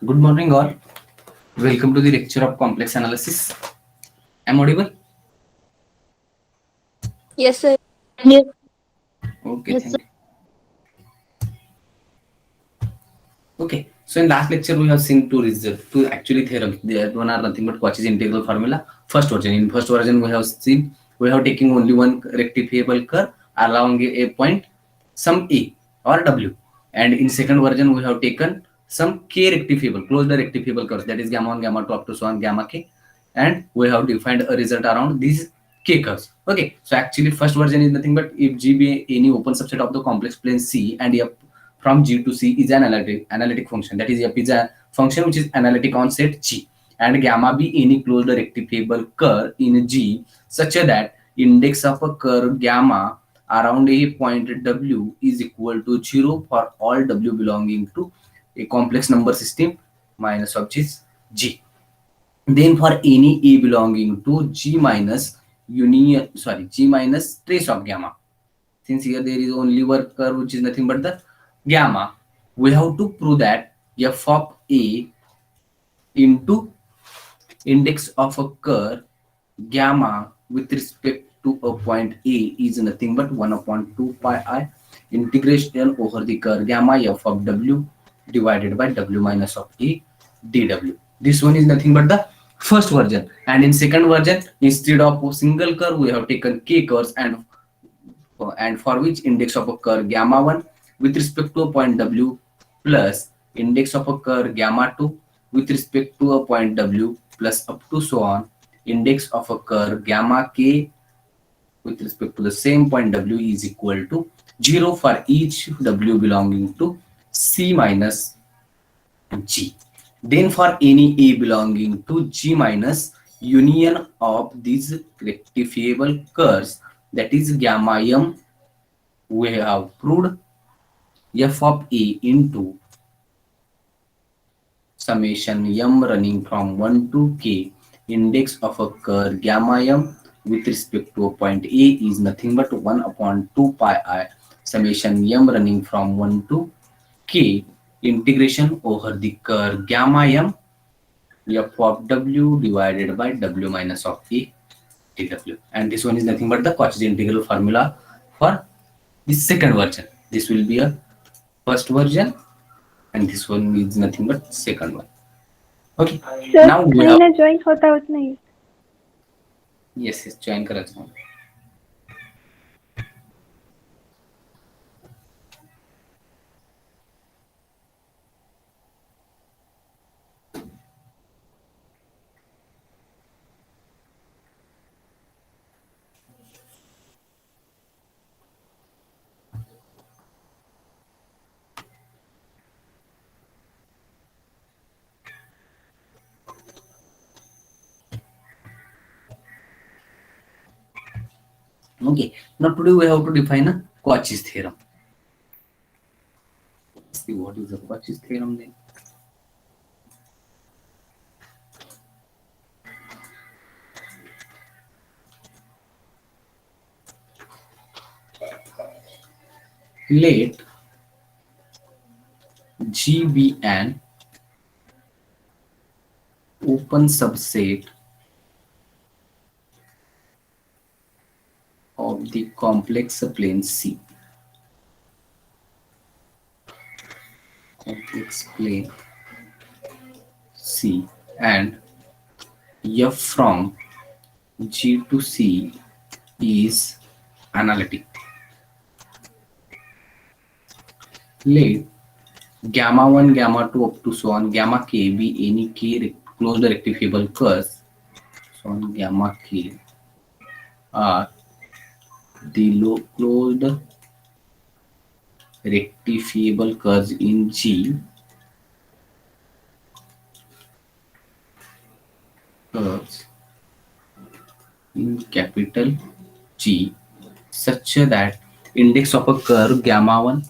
Good morning, all. Welcome to the lecture of complex analysis. Am I audible? Yes, sir. Yes, Okay, yes, sir. thank you. Okay, so in last lecture we have seen two actually theorems. The one are nothing but Cauchy's integral formula. First version. In first version we have taken only one rectifiable curve along a point some a or w, and in second version we have taken some k rectifiable, close the rectifiable curves, that is gamma 1, gamma 2 up to so on gamma k, and we have defined a result around these k curves. Okay, so actually first version is nothing but if G be any open subset of the complex plane C and F from G to C is an analytic function, that is F is a function which is analytic on set G, and gamma be any closed rectifiable curve in G such that index of a curve gamma around a point W is equal to 0 for all W belonging to a complex number system minus of G. Then for any A belonging to G minus trace of gamma, since here there is only one curve which is nothing but the gamma, we have to prove that f of A into index of a curve gamma with respect to a point A is nothing but 1 upon 2 pi I integration over the curve gamma f of W divided by W minus of A dW. This one is nothing but the first version, and in second version instead of a single curve we have taken k curves, and for which index of a curve gamma 1 with respect to a point W plus index of a curve gamma 2 with respect to a point W plus up to so on index of a curve gamma k with respect to the same point W is equal to 0 for each W belonging to C minus G. Then for any A belonging to G minus union of these rectifiable curves, that is gamma m, we have proved f of A into summation m running from 1 to k index of a curve gamma m with respect to a point A is nothing but 1 upon 2 pi I summation m running from 1 to k integration over the curve gamma m f of W divided by W minus of A dW. And this one is nothing but the Cauchy integral formula for the second version. This will be a first version, and this one is nothing but second one. Okay, sir now we नहीं have ना join होता उतना ही. yes join करायचं मला. Okay, now today we have to define a Cauchy's theorem. Let's see what is the Cauchy's theorem then. Let G be an open subset of the complex plane C. Complex plane C, and F from G to C is analytic. Let gamma 1, gamma 2 up to so on gamma k be any closed rectifiable curves. So on gamma k are the low closed rectifiable curves in G, curves in capital G, such that index of a curve gamma 1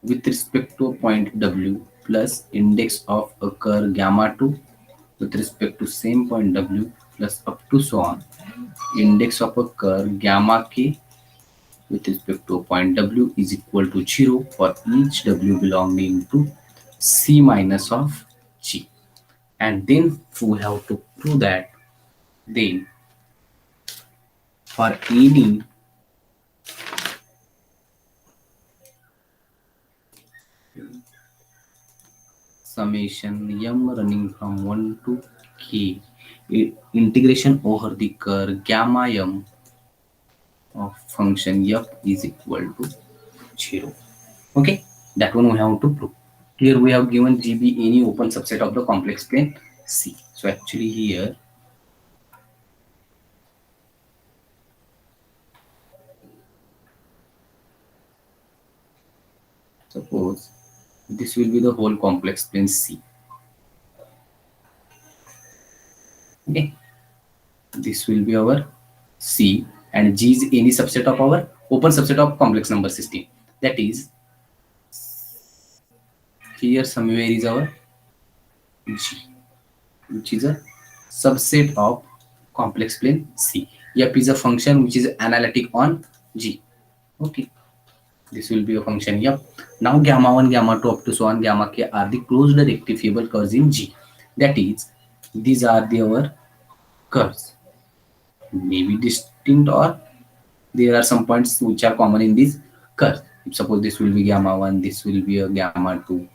with respect to a point W plus index of a curve gamma 2 with respect to same point W plus up to so on index of a curve gamma k with respect to a point W is equal to 0 for each W belonging to C minus of G. And then we have to prove that then for any summation m running from 1 to k, integration over the curve gamma m of function f is equal to 0. Okay, that one we have to prove. Here we have given GB any open subset of the complex plane C. So actually here suppose this will be the whole complex plane C. Okay, this will be our C and G is any subset of our open subset of complex number system. That is here somewhere is our G, which is a subset of complex plane C. F is a function which is analytic on G. Okay, this will be a function F. Now gamma 1, gamma 2 up to so on gamma k are the closed rectifiable curves in G. That is, these are our curves. Maybe distinct or there are some points which are common in these curves. Suppose this will be gamma 1, this will be a gamma 2,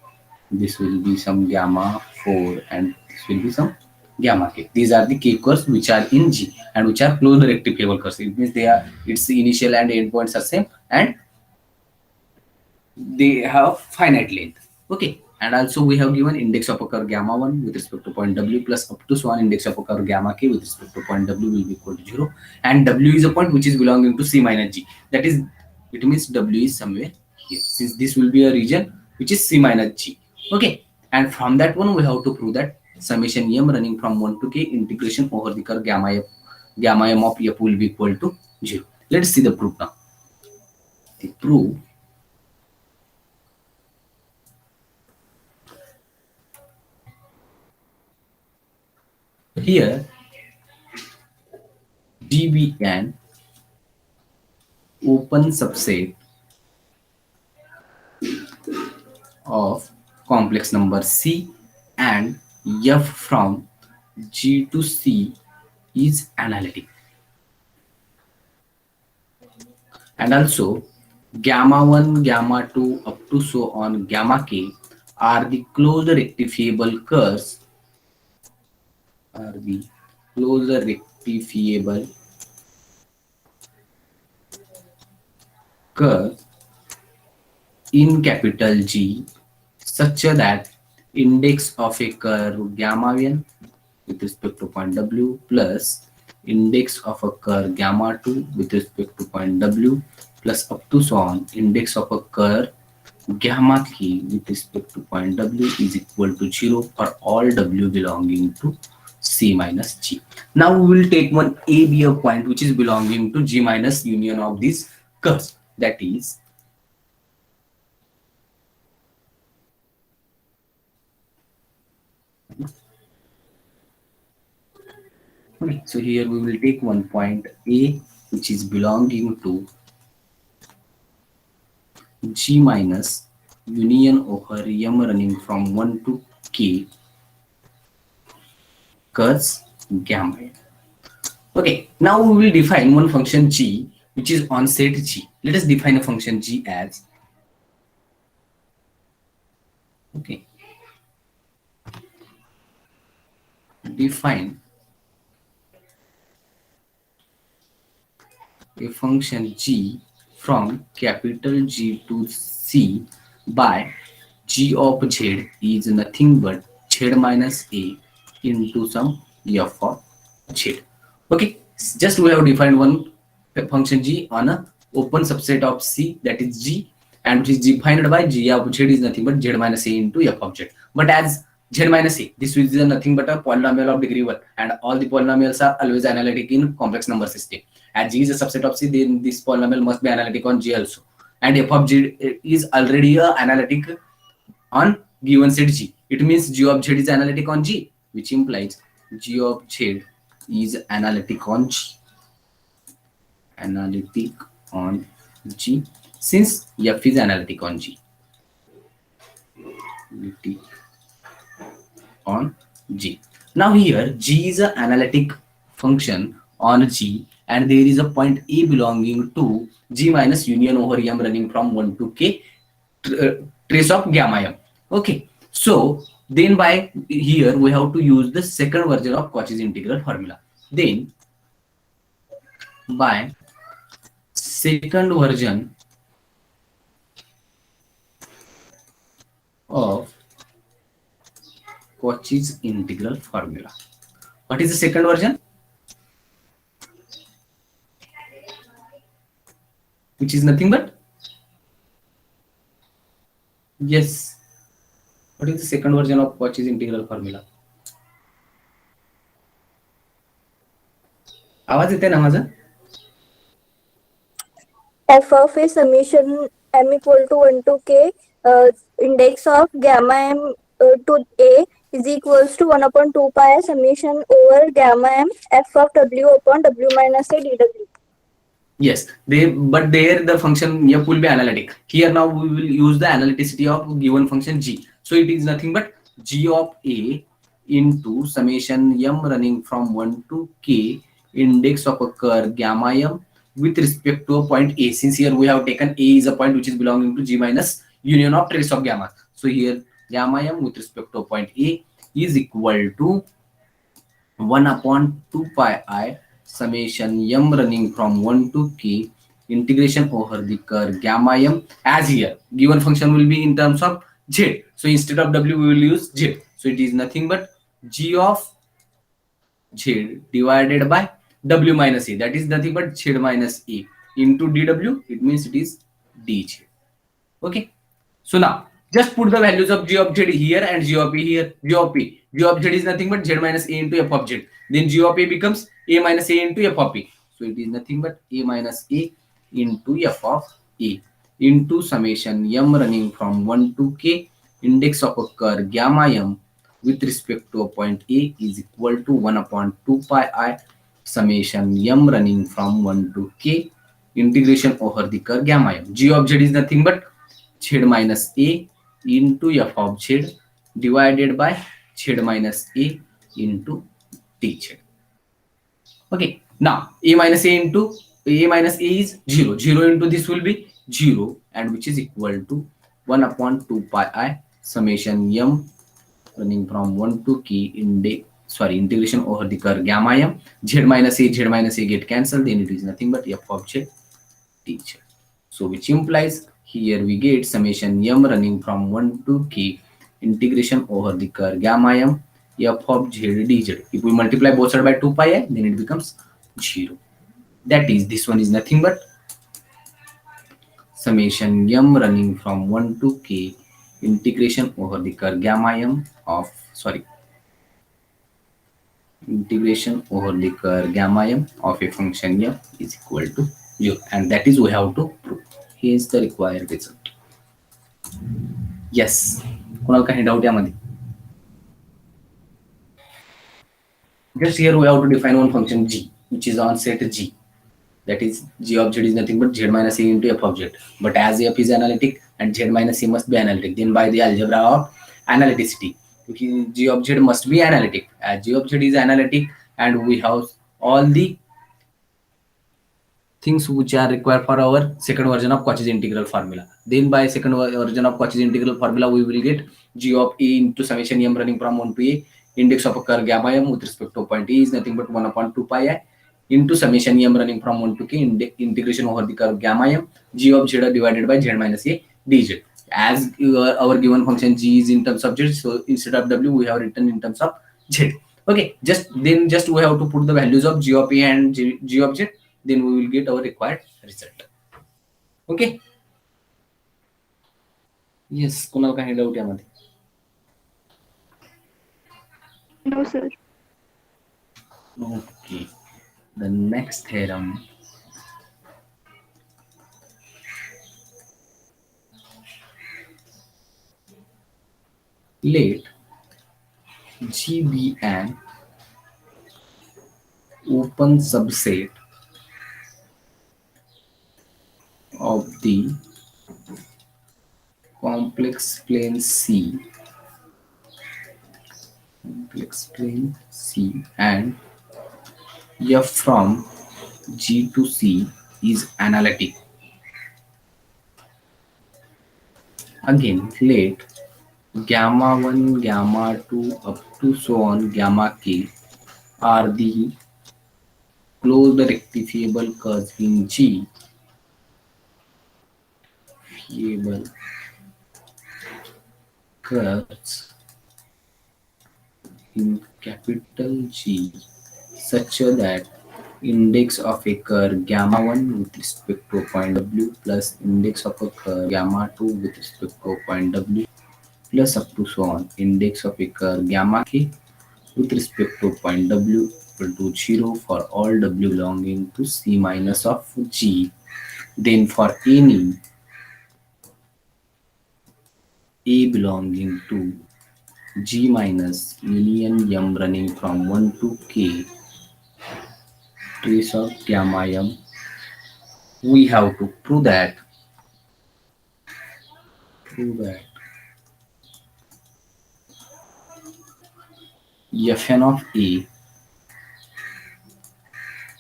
this will be some gamma 4, and this will be some gamma k. These are the k curves which are in G and which are closed rectifiable curves. It means they are its initial and end points are same and they have finite length. Okay, and also we have given index of a curve gamma 1 with respect to point W plus up to so on index of a curve gamma k with respect to point W will be equal to 0, and W is a point which is belonging to C minus G. That is, it means W is somewhere here, since this will be a region which is C minus G. Okay, and from that one we have to prove that summation m running from 1 to k integration over the curve gamma m of f will be equal to 0. Let's see the proof now. The proof here GB an open subset of complex number C and F from G to C is analytic. And also gamma 1, gamma 2 up to so on gamma k are the closed rectifiable curves curves in capital G such that index of a curve gamma 1 with respect to point W plus index of a curve gamma 2 with respect to point W plus up to so on index of a curve gamma k with respect to point W is equal to 0 for all W belonging to C minus G. Now we will take one A B a point which is belonging to G minus union of these curves. That is okay, so here we will take one point A which is belonging to G minus union over M running from 1 to K curves gamma. Okay, now we will define one function G which is on set G. Let us define a function G as okay. Define a function G from capital G to C by G of Z is nothing but Z minus A into some F of Z. Okay, just we have defined one function G on a open subset of C, that is G, and which is defined by G of Z is nothing but Z minus A into F of Z. But as Z minus A, this is nothing but a polynomial of degree 1, and all the polynomials are always analytic in complex number system. As G is a subset of C, then this polynomial must be analytic on G also. And F of G is already a analytic on given set G. It means G of Z is analytic on G, which implies G of Z is analytic on G. Analytic on G, since F is analytic on G. T on G. Now here G is an analytic function on G, and there is a point A belonging to G minus union over M running from 1 to K, trace of gamma M. Okay, so then by here we have to use the second version of Cauchy's integral formula. Then by second version of Cauchy's integral formula. What is the second version? Which is nothing but, yes, what is the second version of Cauchy's integral formula? आवाज येते ना माझा? F of a summation m equal to 1 to k, index of gamma m to a is equals to 1 upon 2 pi summation over gamma m f of w upon w minus a dw. Yes, but there the function f will be analytic. Here now we will use the analyticity of given function g. So it is nothing but g of a into summation m running from 1 to k, index of a curve gamma m with respect to a point A. Since here we have taken A is a point which is belonging to G minus union of trace of gamma. So here gamma m with respect to a point A is equal to 1 upon 2 pi I summation m running from 1 to k, integration over the curve gamma m, as here given function will be in terms of z. So instead of w we will use z. So it is nothing but g of z divided by w minus a, that is nothing but z minus a into dw. It means it is dz. Okay, so now just put the values of g of z here and g of p here. G of z is nothing but z minus a into f of z. Then g of a becomes a minus a into f of p. So it is nothing but a minus a into f of a into summation m running from 1 to k, index of a curve gamma m with respect to a point A is equal to 1 upon 2 pi I summation m running from 1 to k, integration over the curve gamma m. G of z is nothing but z minus a into f of z divided by z minus a into dz. Okay, now a minus a into a minus a is 0. 0 into this will be 0, and which is equal to 1 upon 2 pi I summation m running from 1 to k integration over the curve gamma m. Z minus a get cancelled, then it is nothing but f of z dz. So which implies here we get summation m running from 1 to k, integration over the curve gamma m f of z dz. If we multiply both sides by 2 pi I, then it becomes 0. That is, this one is nothing but summation m running from 1 to k, integration over the curve gamma m of integration over the curve gamma m of a function f is equal to 0, and that is we have to prove. Here is the required result. Yes, कोणाला काही doubt यामध्ये? Just here we have to define one function g which is on set g, that is g of z is nothing but z minus a into f of z. But as f is analytic and z minus a must be analytic, then by the algebra of analyticity g of z must be analytic. As g of z is analytic and we have all the things which are required for our second version of Cauchy's integral formula, then by second version of Cauchy's integral formula we will get g of a into summation m running from 1 to a, index of a curve gamma m with respect to point A is nothing but 1 upon 2 pi I into summation m running from 1 to k, integration over the curve gamma m, g of z divided by z minus a dz. As our given function g is in terms of z, so instead of w we have written in terms of z. Okay, just we have to put the values of g of a and g of z, then we will get our required result. Okay, yes, कोणाला काही doubt यामध्ये? No, sir. Okay, the next theorem. Let G be an open subset of the complex plane C complex plane C, and f from G to C is analytic. Again, let gamma 1, gamma 2 up to so on gamma k are the closed rectifiable curves in G, fiable curves in capital G such that index of a curve gamma 1 with respect to point W plus index of a curve gamma 2 with respect to point W plus up to so on index of a curve gamma k with respect to point W equal to 0 for all W belonging to C minus of G. Then for any A belonging to G minus union M running from 1 to K trace of gamma M, we have to prove that Fn of A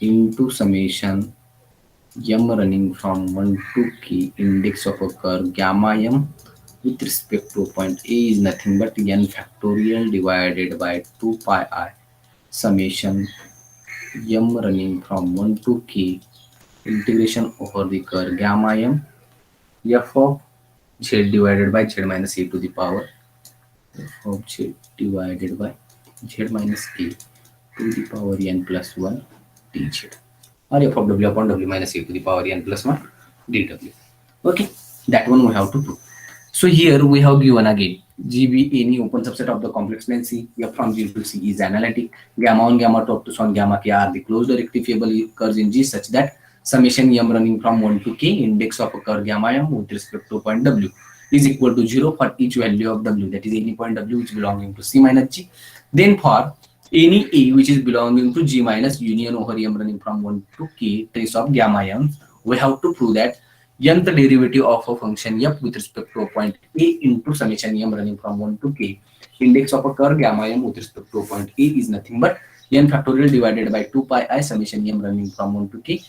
into summation M running from 1 to K index of a curve gamma M with respect to point A is nothing but n factorial divided by 2 pi I summation M running from 1 to K integration over the curve gamma M f of z divided by z minus a to the power f of z divided by z minus a to the power n plus 1 dz, or f of w upon w minus a to the power n plus 1 dw. Okay, that one we have to prove. So here we have given again GB any open subset of the complex plane C, F from G to C is analytic. Gamma 1, gamma 2 up to son gamma k are the closed rectifiable curves in G such that summation M running from 1 to K index of a curve gamma M with respect to point W is equal to 0 for each value of W, that is any point W which belonging to C minus G. Then for any A which is belonging to G minus union over M running from 1 to K trace of gamma M, we have to prove that nth derivative of a function f with respect to a point A into summation m running from 1 to k index of a curve gamma m with respect to a point A is nothing but n factorial divided by 2 pi I summation m running from 1 to k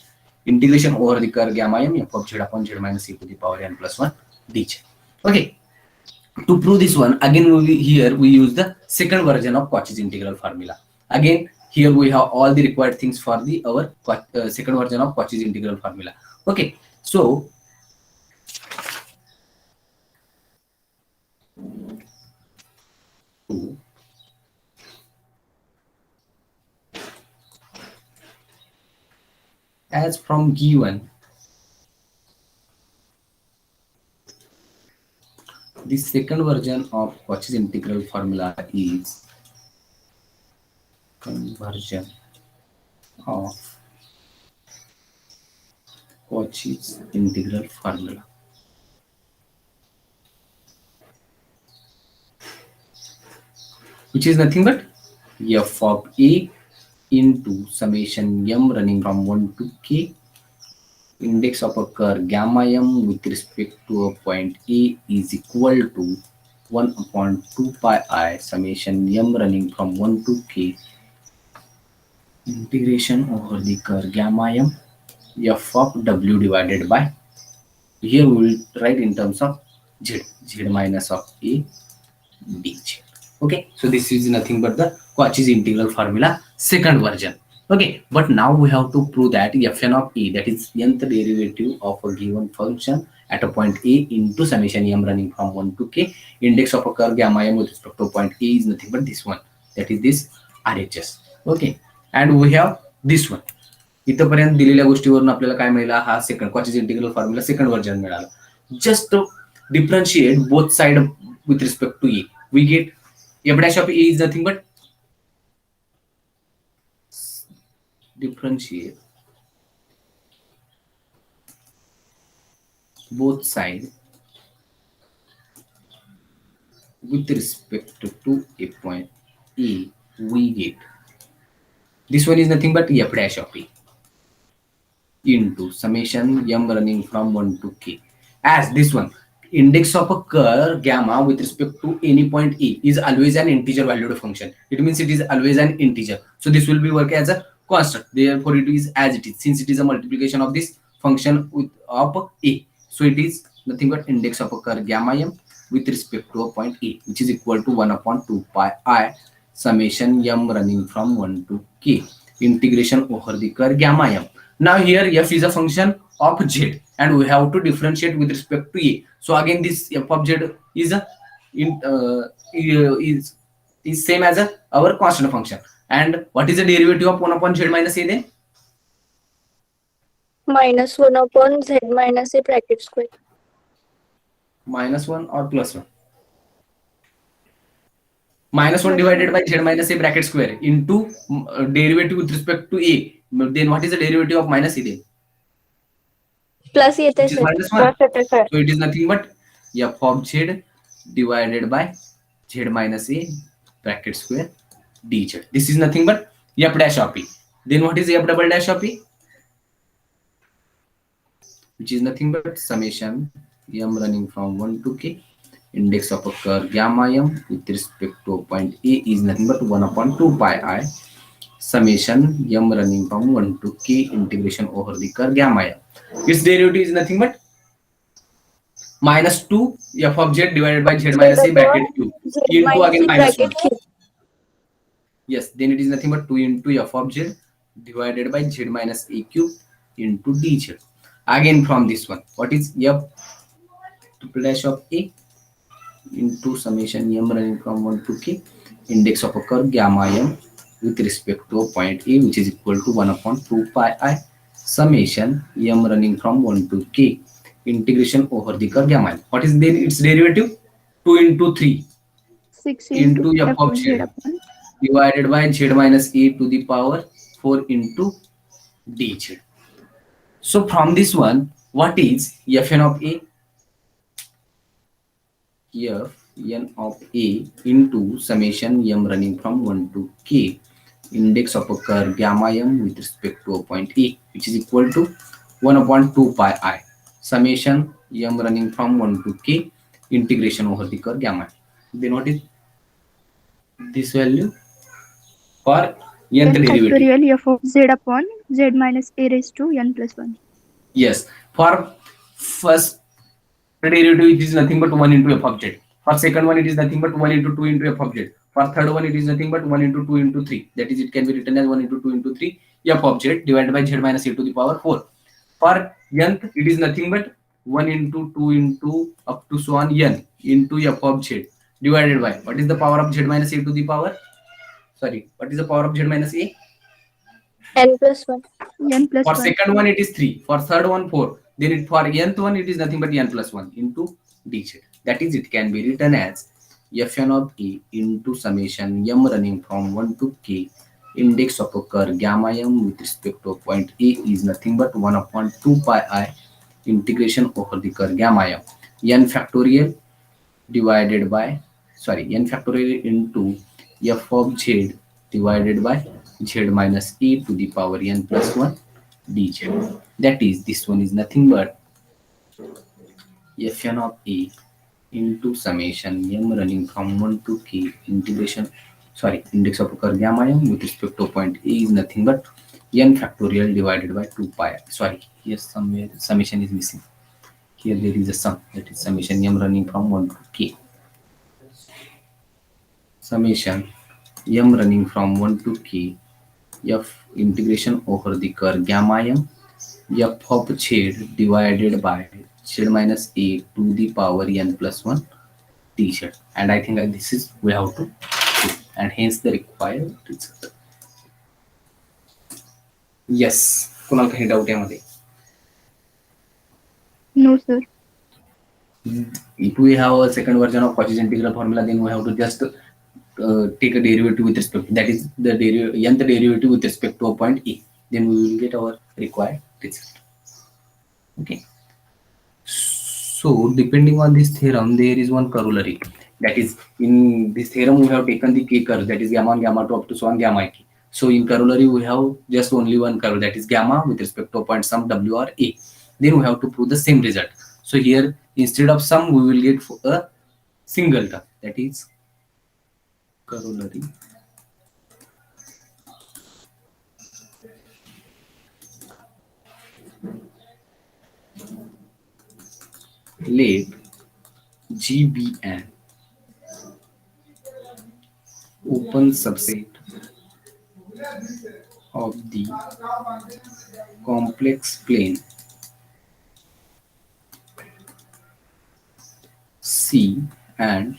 integration over the curve gamma m f of z upon z minus e to the power n plus 1 dz. Okay, to prove this one again here we use the second version of Cauchy's integral formula. Again here we have all the required things for the our second version of Cauchy's integral formula. Okay, so as from given the second version of Cauchy's integral formula is conversion of Cauchy's integral formula, which is nothing but f of a into summation m running from 1 to k index of a curve gamma m with respect to a point A is equal to 1 upon 2 pi I summation m running from 1 to k integration over the curve gamma m f of w divided by, here we will write in terms of z minus of a dz. Okay, so this is nothing but the Cauchy's integral formula second version. Okay, but now we have to prove that fn of a, that is nth derivative of a given function at a point A into summation m running from 1 to k index of a curve gamma m with respect to point A is nothing but this one, that is this RHS. Okay, and we have this one. इथपर्यंत दिलेल्या गोष्टीवरून आपल्याला काय मिळाला, हा second Cauchy's integral formula second version मिळाला. Just differentiate both side with respect to a, we get f dash of a is nothing but differentiate both sides with respect to a point A, we get this one is nothing but f dash of a into summation m running from 1 to k, as this one index of a curve gamma with respect to any point A is always an integer valued function. It means it is always an integer. So this will be work as a constant. Therefore, it is as it is, since it is a multiplication of this function with of A. So it is nothing but index of a curve gamma m with respect to a point A, which is equal to 1 upon 2 pi I summation m running from 1 to k integration over the curve gamma m. Now here f is a function of z and we have to differentiate with respect to a. So again this f of z is a in, is same as our constant function. And what is the derivative of 1 upon z minus a then? minus 1 upon z minus a bracket square. Minus 1 or plus 1? Minus 1 divided by z minus a bracket square into derivative with respect to a. Then what is the derivative of minus a then? Plus येते Which is sir. minus 1. So it is nothing but f of z divided by z minus a bracket square dz. This is nothing but f dash of a. Then what is f double dash of a? Which is nothing but summation m running from 1 to k. Index of a curve gamma m with respect to point A is nothing but 1 upon 2 pi I summation m running from 1 to k integration over the curve gamma m. Its derivative is nothing but minus 2 f of z divided by z minus a bracket cube into again minus 1. Yes, then it is nothing but 2 into f of z divided by z minus a cube into dz. Again from this one, what is f triple dash of a into summation m running from 1 to k index of a curve gamma m with respect to a point A, which is equal to 1 upon 2 pi I summation m running from 1 to k integration over the curve gamma m. What is then its derivative? 2 into 3 6 into f of z divided by z minus a to the power 4 into dz. So from this one, what is fn of a? Fn of a into summation m running from 1 to k index of a curve gamma m with respect to a point A, which is equal to 1 upon 2 pi I summation m running from 1 to k integration over the curve gamma. Then what is this value for nth derivative? Factorial f of z upon z minus a raised to n plus 1. Yes, for first derivative it is nothing but 1 into f of z. For second one it is nothing but 1 into 2 into f of z. For third one it is nothing but 1 into 2 into 3. That is, it can be written as 1 into 2 into 3 f of z divided by z minus a to the power 4. For nth it is nothing but 1 into 2 into up to so on n into f of z divided by what is the power of z minus a to the power? Sorry, what is the power of z minus a? n plus 1. n plus For 1. second one it is 3. For third one 4. Then it for nth one it is nothing but n plus 1 into dz. That is, it can be written as fn of a into summation m running from 1 to k index of a curve gamma m with respect to point A is nothing but 1 upon 2 pi I integration over the curve gamma m n factorial divided by n factorial into f of z divided by z minus a to the power n plus 1 dz. That is, this one is nothing but fn of a into summation m running from 1 to k integration index of a curve gamma m with respect to point A is nothing but n factorial divided by 2 pi. Here somewhere summation is missing. Here there is a sum, that is summation m running from 1 to k. Summation m running from 1 to k f integration over the curve gamma m f of z divided by z minus a to the power n plus 1 dz. And I think this is we have to do, and hence the required result. Yes, Kunal काही doubt यामध्ये? No, sir. If we have a second version of Cauchy's integral formula, then we have to just take a derivative with respect to, that is the nth derivative with respect to a point A. Then we will get our required result. Okay. So depending on this theorem, there is one corollary. That is, in this theorem we have taken the k curve, that is gamma 1, gamma 2 up to so on gamma k. So in corollary we have just only one curve, that is gamma with respect to a point some w or a. Then we have to prove the same result. So here Instead of sum, we will get a single term, that is corollary let G be an open subset of the complex plane C, and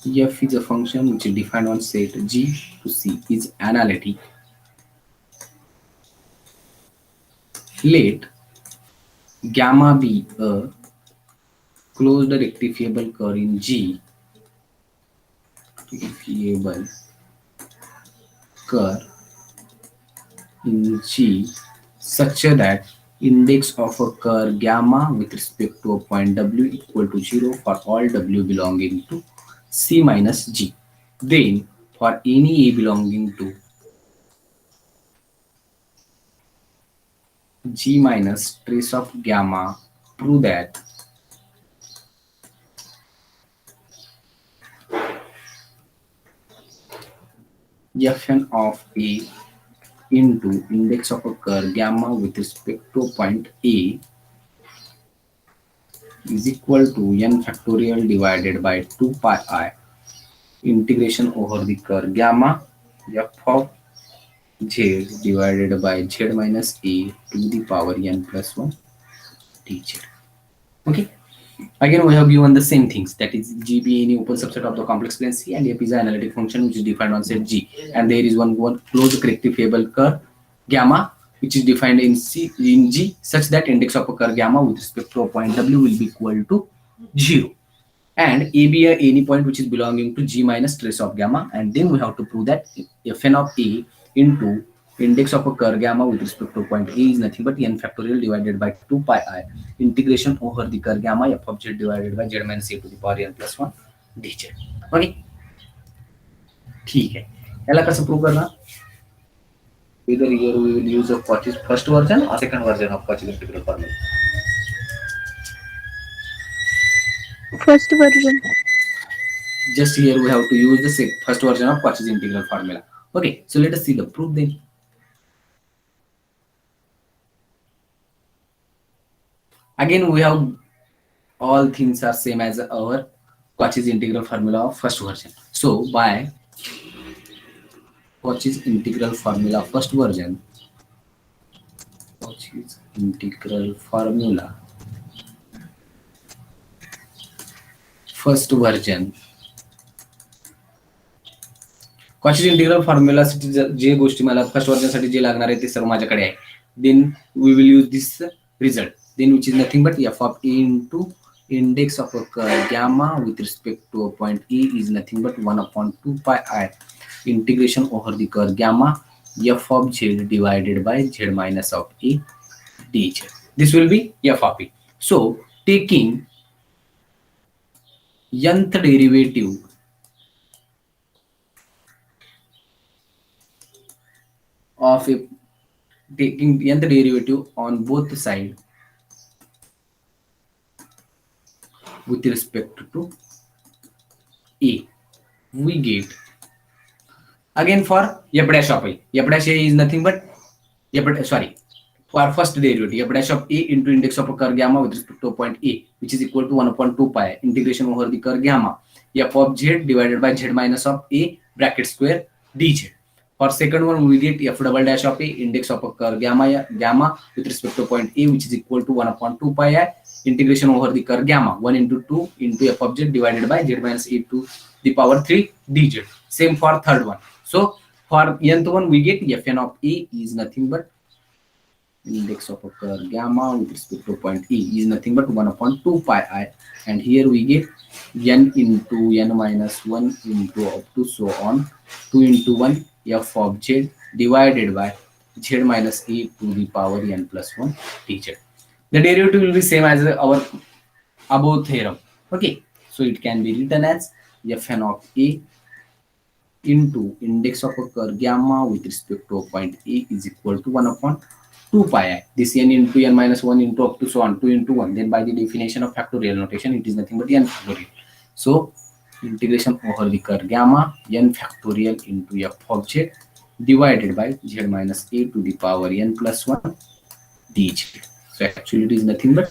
f is a function which is defined on set G to C is analytic. Let gamma be a closed rectifiable curve in G, rectifiable curve in G such that index of a curve gamma with respect to a point W equal to 0 for all W belonging to C minus G. Then for any A belonging to G minus trace of gamma, prove that Fn of A into index of a curve gamma with respect to point A is equal to n factorial divided by 2 pi I integration over the curve gamma f of z divided by z minus a to the power n plus 1 dz. Okay. Again, we have given the same things, that is G be any open subset of the complex plane C, and f is an analytic function which is defined on set G, and there is one closed rectifiable curve gamma which is defined in G such that index of a curve gamma with respect to a point W will be equal to 0, and A be any point which is belonging to G minus trace of gamma, and then we have to prove that Fn of A into index of a curve gamma with respect to point A is nothing but n factorial divided by 2 pi I integration over the curve gamma f of z divided by z minus a to the power n plus 1 dz. Okay, ठीक है. याला कसं prove करणार? Either here we will use a Cauchy's first version or second version of Cauchy's integral formula. First version. Just here we have to use the first version of Cauchy's integral formula. Okay, so let us see the proof then. Again, we have all things are same as our Cauchy's integral formula of first version. So by Cauchy's integral formula first version, Cauchy's integral formula first version, Cauchy's integral formula साठी जे गोष्टी मला first version साठी जे लागणार आहे ते सर्व माझ्याकडे आहे. Then we will use this result, then which is nothing but f of a into index of a curve gamma with respect to a point A is nothing but 1 upon 2 pi I integration over the curve gamma f of z divided by z minus of a dz. This will be f of a. So taking nth derivative of a taking nth derivative on both sides with respect to a, we get again for f dash of a. F dash a is nothing but for first derivative f dash of a into index of a curve gamma with respect to a point a, which is equal to 1 upon 2 pi integration over the curve gamma f of z divided by z minus of a bracket square dz. For second one, we get f double dash of a index of a curve gamma with respect to point a, which is equal to 1 upon 2 pi I integration over the curve gamma 1 into 2 into f of z divided by z minus a to the power 3 dz. Same for third one. So for nth one, we get fn of a is nothing but index of a curve gamma with respect to point a is nothing but 1 upon 2 pi I, and here we get n into n minus 1 into up to so on 2 into 1 f of z divided by z minus a to the power n plus 1 dz. The derivative will be same as our above theorem. Okay, so it can be written as fn of a into index of a curve gamma with respect to a point a is equal to 1 upon 2 pi I. This n into n minus 1 into up to so on 2 into 1. Then by the definition of factorial notation, it is nothing but n factorial. So integration over the curve gamma n factorial into f of z divided by z minus a to the power n plus 1 dz. So actually it is nothing but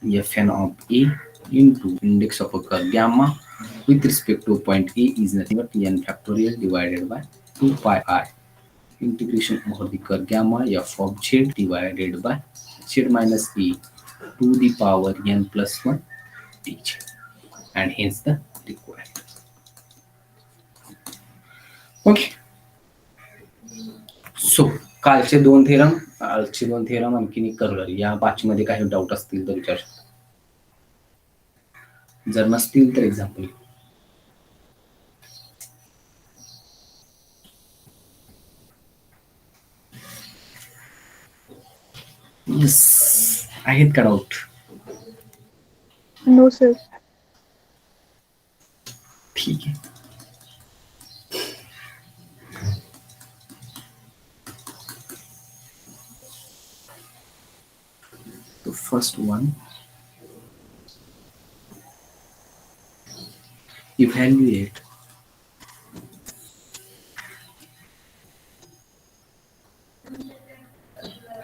fn of a into index of a curve gamma with respect to point a is nothing but n factorial divided by 2 pi I integration over the curve gamma f of z divided by z minus a to the power n plus 1 dz, and hence the required. Okay. सो कालचे दोन theorem आणखीन एक करूया. या पाचमध्ये काही doubt असतील तर विचार शकता. जर नसतील तर एक्झाम्पल. येस, आहेत का डाऊट? No, sir. ठीक आहे. The first one, evaluate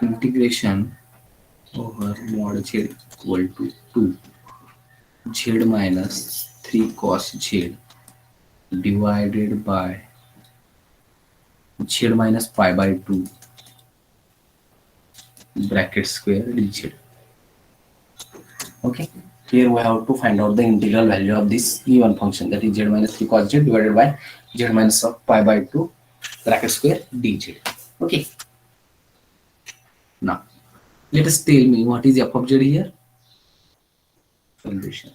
integration over mod z equal to 2 z minus 3 cos z divided by z minus pi by 2 bracket square dz. Okay, here we have to find out the integral value of this given function, that is z minus 3 cos z divided by z minus of pi by 2 bracket square dz. Okay, now let us tell me what is f of z here. Solution.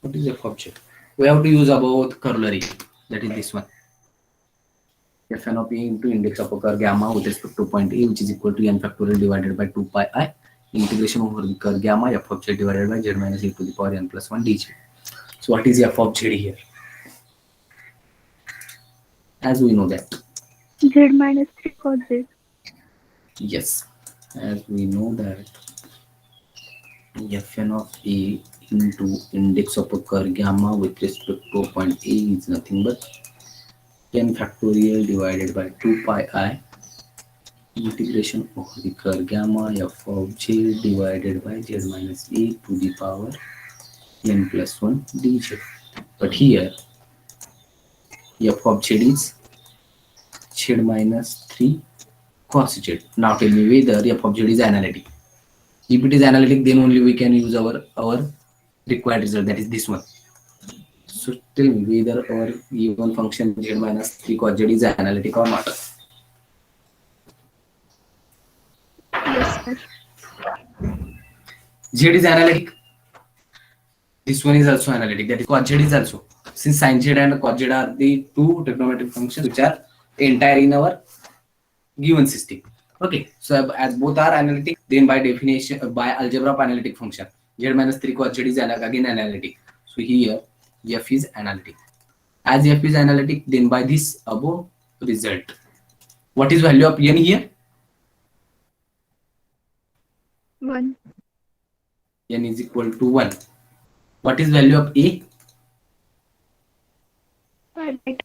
What is f of z? We have to use about corollary, that is this one. Fn of a into index of a curve gamma with respect to point A, which is equal to n factorial divided by 2 pi I integration over the curve gamma f of z divided by z minus a to the power n plus 1 dz. So what is f of z here? As we know that Z minus 3 cos Z. yes, as we know that fn of a into index of a curve gamma with respect to point A is nothing but n factorial divided by 2 pi I integration over the curve gamma f of z divided by z minus a to the power n plus 1 dz. But here f of z is z minus 3 cos z. Now tell me whether f of z is analytic. If it is analytic, then only we can use our required result, that is this one. So tell me whether our given function z minus 3 cos z is analytic or not. Yes, sir. Z is analytic. This one is also analytic, that is cos z is also. Since sin z and cos z are the two trigonometric functions which are entire in our given system. Okay, so as both are analytic, then by definition, by algebra of analytic function, z minus 3 cos z is again analytic. So here f is analytic. As f is analytic, then by this above result, what is value of n here? 1. N is equal to 1. What is value of a? Pi by 2.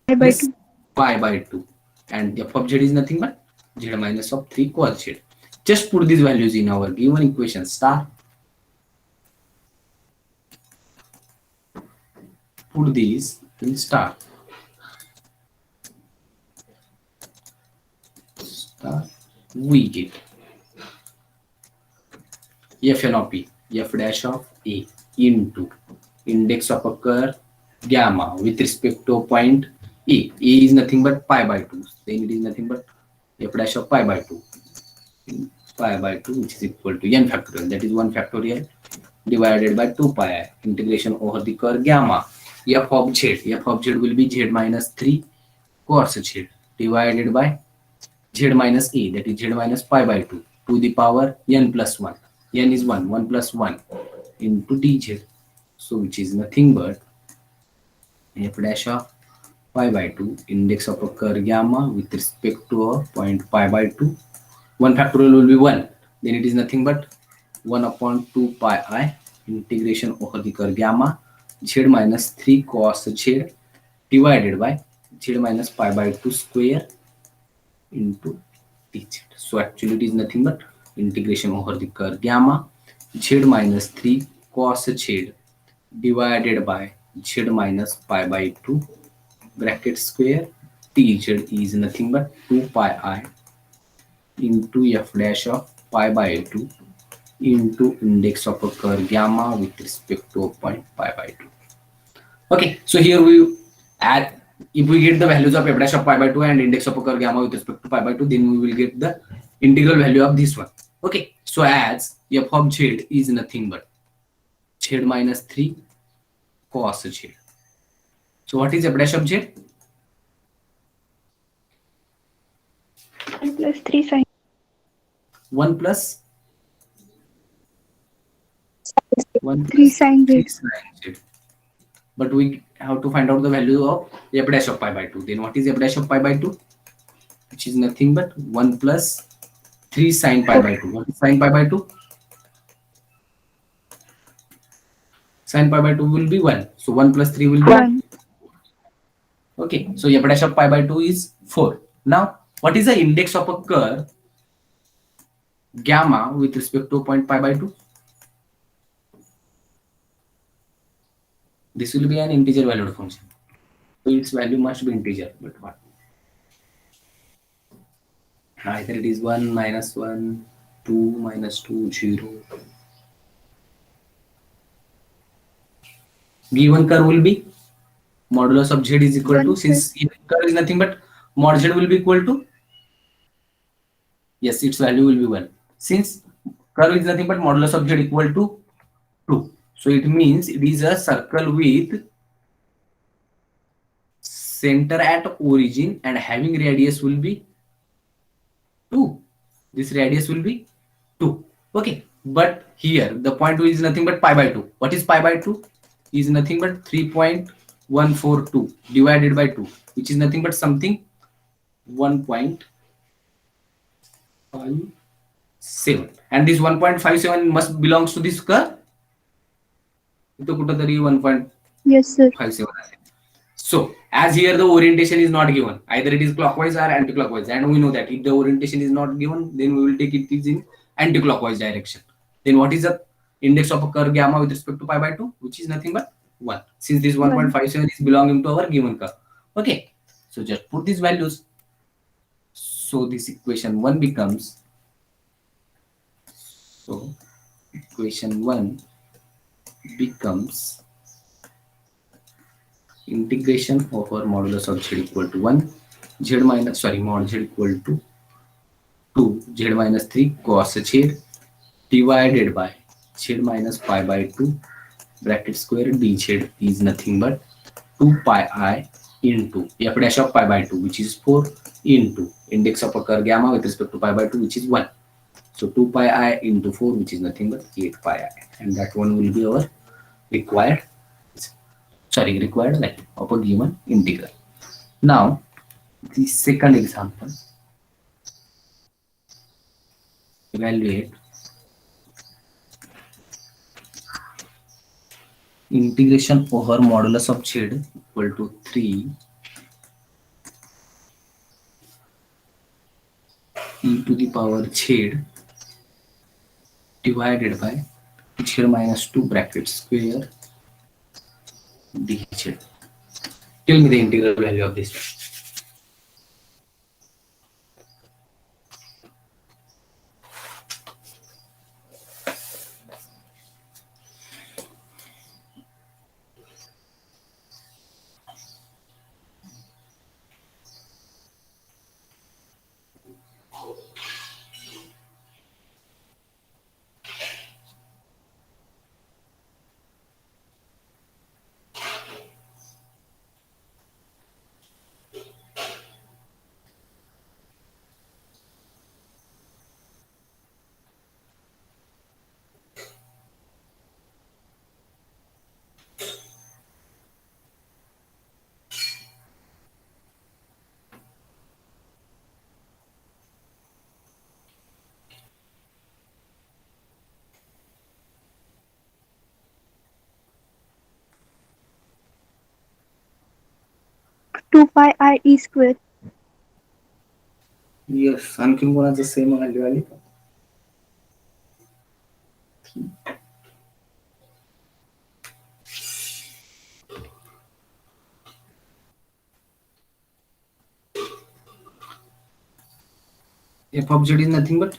Pi by Yes, 2. pi by 2. And f of z is nothing but z minus of 3 cos z. Just put these values in our given equation star. Put these in star. Star. We get fn of p, f dash of a into index of a curve gamma with respect to point a. A is nothing but pi by 2. Then it is nothing but f dash of pi by 2. Pi by 2, which is equal to n factorial, that is 1 factorial divided by 2 pi I integration over the curve gamma f of z. F of z will be z minus 3 cos z divided by z minus a, that is z minus pi by 2 to the power n plus 1. N is 1, 1 plus 1 into dz. So which is nothing but f dash of pi by 2, index of a curve gamma with respect to a point pi by 2. 1 factorial will be 1. Then it is nothing but 1 upon 2 pi I integration over the curve gamma z minus 3 cos z divided by z minus pi by 2 square into dz. So actually it is nothing but integration over the curve gamma z minus 3 cos z divided by z minus pi by 2 bracket square dz is nothing but 2 pi I into f dash of pi by 2 into index of a curve gamma with respect to a point pi by 2. Okay, so here we add, if we get the values of f dash of pi by 2 and index of a curve gamma with respect to pi by 2, then we will get the integral value of this one. Okay, so as f of z is nothing but z minus 3 cos z. So what is f dash of z? 1 plus 3 sine. 1 plus 1 3 plus sine 3 z. sin z. But we have to find out the value of f dash of pi by 2. Then what is f dash of pi by 2? Which is nothing but 1 plus 3 sin pi by 2. What is sin pi by 2? Sin pi by 2 will be 1. So 1 plus 3 will be 1. okay. So f dash of pi by 2 is 4. Now, what is the index of a curve gamma with respect to point pi by 2? This will be an integer valued function. So its value must be integer. But what? Either it is 1, minus 1, 2, minus 2, 0. Given curve will be modulus of z is equal to, 1 since curve is nothing but mod z will be equal to, yes, its value will be 1. Since curve is nothing but modulus of z equal to 2. So it means it is a circle with center at origin and having radius will be 2. This radius will be 2. Okay. But here the point is nothing but pi by 2. What is pi by 2? Is nothing but 3.142 divided by 2, which is nothing but something 1.57. And this 1.57 must belongs to this curve. इथं कुठंतरी 1.57 Yes, sir. असेल. So, as here the orientation is not given, either it is clockwise or anti-clockwise, and we know that if the orientation is not given, then we will take it is in anti-clockwise direction. Then what is the index of a curve gamma with respect to pi by 2, which is nothing but 1, since this 1.57 is belonging to our given curve. Okay, so just put these values. So this equation 1 becomes, so equation 1 becomes integration over modulus of z equal to 1, z minus, sorry, mod z equal to 2, z minus 3 cos z divided by z minus pi by 2 bracket square dz is nothing but 2 pi I into f dash of pi by 2, which is 4, into index of a curve gamma with respect to pi by 2, which is 1. So 2 pi I into 4, which is nothing but 8 pi I, and that one will be our required like of a given integral. Now the second example, evaluate integration over modulus of z equal to 3 e to the power z divided by z minus 2 bracket square dz. Tell me the integral value of this. 2 pi I e square. Yes, आणखीन कोणाचं same value आली? F of z is nothing but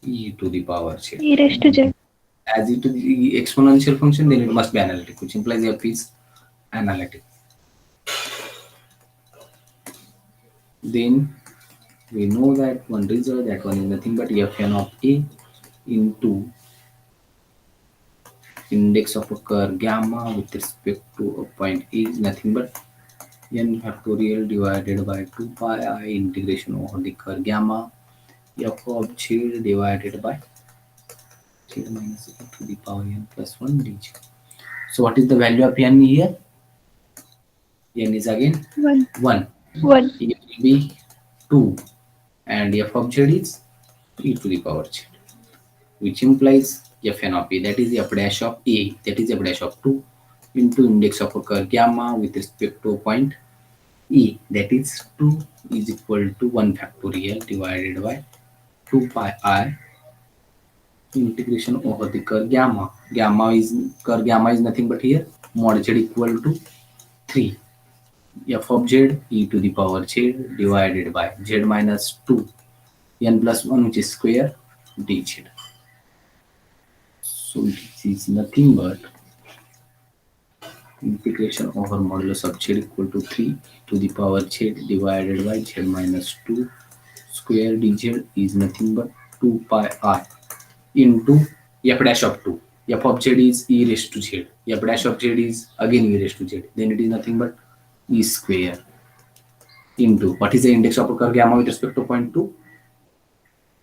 e to the power z. E raised to z. As it is the exponential function, then it must be analytic, which implies f is analytic. Then we know that one result, that one is nothing but fn of a into index of a curve gamma with respect to a point a is nothing but n factorial divided by 2 pi I integration over the curve gamma f of z divided by z minus e to the power n plus 1 dz. So what is the value of n here? N is again 1. 1. 1. It will be 2 and f of z is e to the power z, which implies fn of a, that is f dash of a, that is f dash of 2 into index of a curve gamma with respect to a point e, that is 2 is equal to 1 factorial divided by 2 pi I integration over the curve gamma. Curve gamma is nothing but here mod z equal to 3 f of z e to the power z divided by z minus 2 n plus 1, which is square dz. So this is nothing but integration over modulus of z equal to 3 to the power z divided by z minus 2 square dz is nothing but 2 pi I into f dash of 2. F of z is e raised to z. F dash of z is again e raised to z. Then it is nothing but e square into what is the index of a curve gamma with respect to point 2?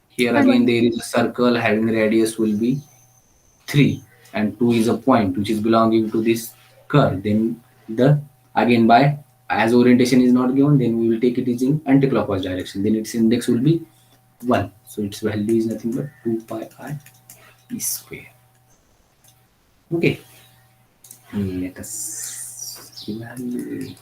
Here again there is a circle having radius will be 3 and 2 is a point which is belonging to this curve. Then the again by as orientation is not given, then we will take it is in anti-clockwise direction. Then its index will be 1. So its value is nothing but 2 pi I e square. Okay. Let us evaluate.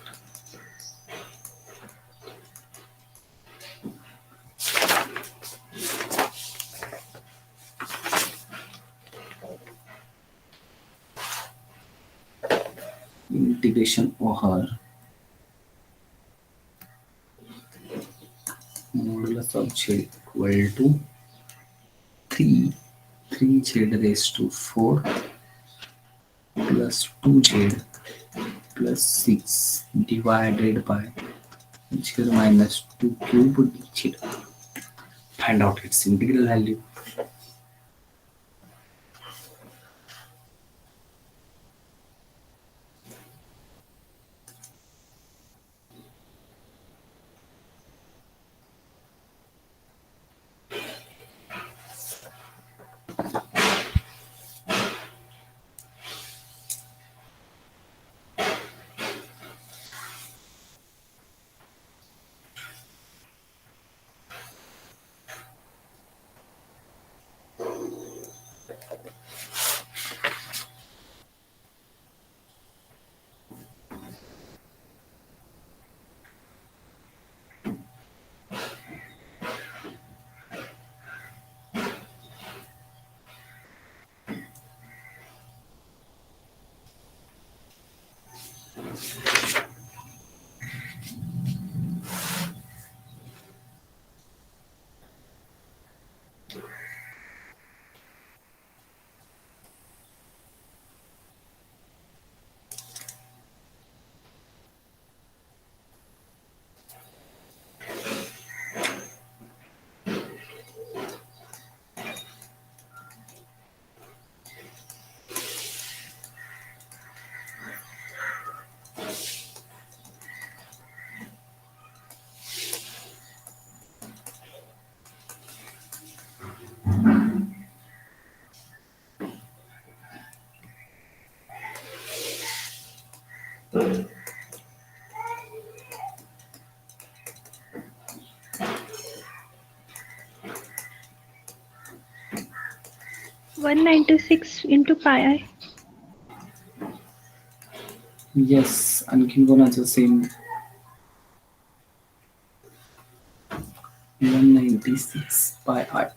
Integration over modulus of z equal to 3z raised to 4 plus 2z plus 6 divided by z minus 2 cube dz. Find out its integral value. One 96 into pi I. Yes, आणखीन कोणाचं same? 196 pi r.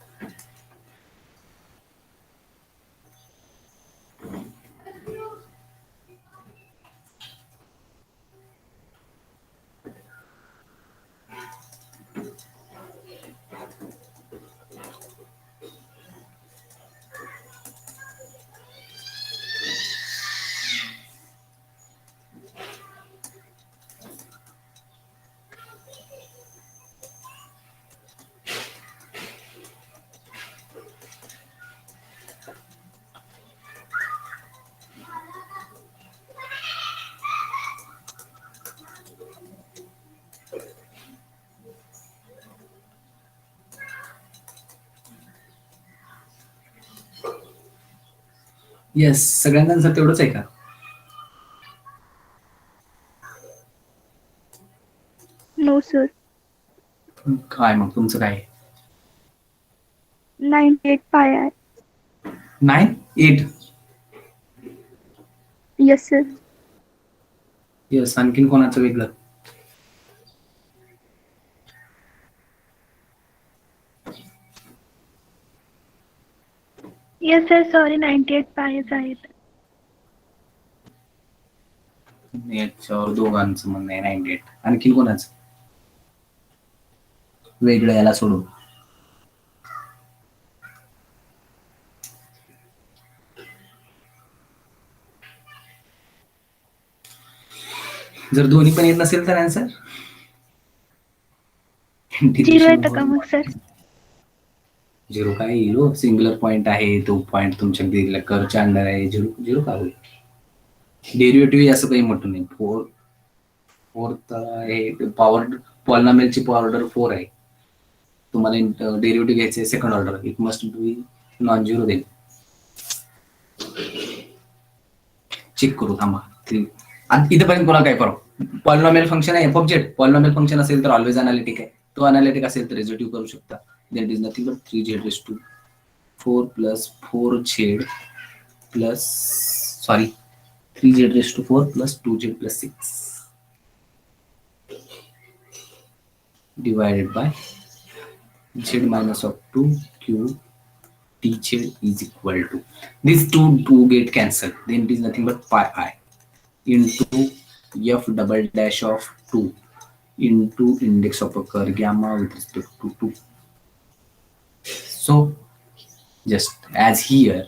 Yes, सगळ्यांना answer तेवढंच आहे का? No, sir. काय मग तुमचं काय? 98 pi r. 98. Yes, sir. Yes, आणखीन कोणाचं वेगळं? Yes, sir. Sorry, 98 pi's आहेत. याच्यावर दोघांचं म्हणणं आहे 98. आणखीन कोणाचं वेगळं याला सोडून? जर दोन्ही पण येत नसेल तर आन्सर 0 येतं का मग सर? 0 काय येईल हो? सिंग्युलर पॉइंट आहे, तो पॉइंट तुमच्या दिलेल्या कर्वच्या अंडर आहे. 0 का होईल? डेरिव्हेटिव्ह असं काही म्हटलं नाही. 4 तर हे पॉवर पॉलिनॉमियलची पॉवर ऑर्डर 4 आहे. तुम्हाला डेरिव्हेटिव्ह घ्यायचे second order, it must be non zero देईल. चेक करू थांबा. इथेपर्यंत कोणाला काय करू? पॉलिनॉमियल फंक्शन आहे F of Z. Polynomial function असेल तर ऑलवेज अनालिटिक आहे. तो अनालिटिक असेल तर रेझोल्यूटिव्ह करू शकता. That is nothing but 3z⁴ plus 4z plus 3z⁴ plus 2z plus 6 divided by z minus of 2 q dz is equal to, these two get cancelled, then it is nothing but pi I into f double dash of 2 into index of a curve gamma with respect to 2. So just as here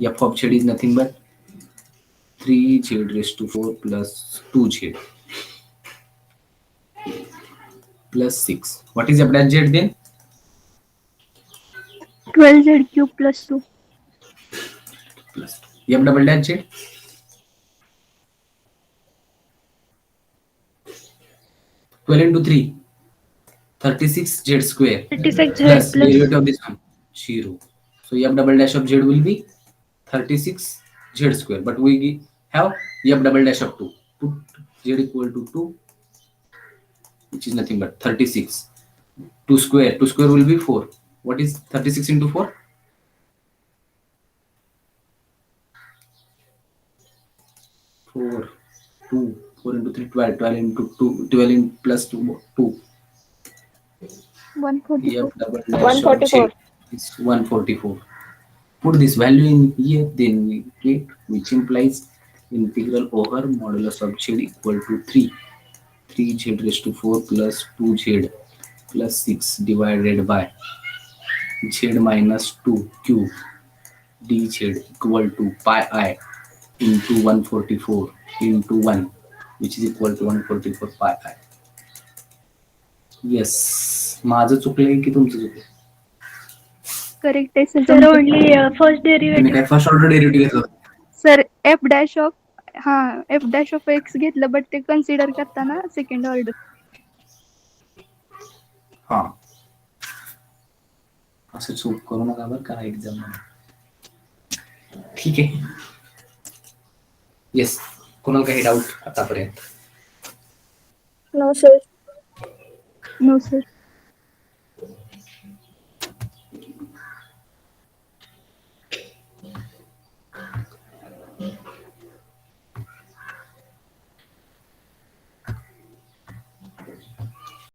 f of z is nothing but 3z⁴ plus 2z plus 6. What is f dash z then? 12z cube plus 2. Plus f double dash z 12 into 3 36z square 36z plus plus derivative of this one 0. So f double dash of z will be 36z square, but we have f double dash of 2. Put z equal to 2, which is nothing but 36. 2 square will be 4. What is 36 into 4? 4 2 4 into 3 12 12 into 2 12 in plus 2 2. 144. F double dash of z 144. is 144. Put this value in here, then we get, which implies integral over modulus of z equal to 3z⁴ plus 2z plus 6 divided by z minus 2 cube dz equal to pi I into 144 into 1, which is equal to 144 pi I. Yes, माझं चुकलंय की तुमचं चुकलंय? Correct आहे sir. जर only first तुम्ही derivative काय first order derivative घेतलं? Sir F dash of x घेतलं, but ते कन्सिडर करताना सेकंड ऑर्डर. हा, असं चूक करू नका बरं का एक्झाम. ठीक आहे. येस, कोणाला काही डाऊट आतापर्यंत? No, sir. No sir.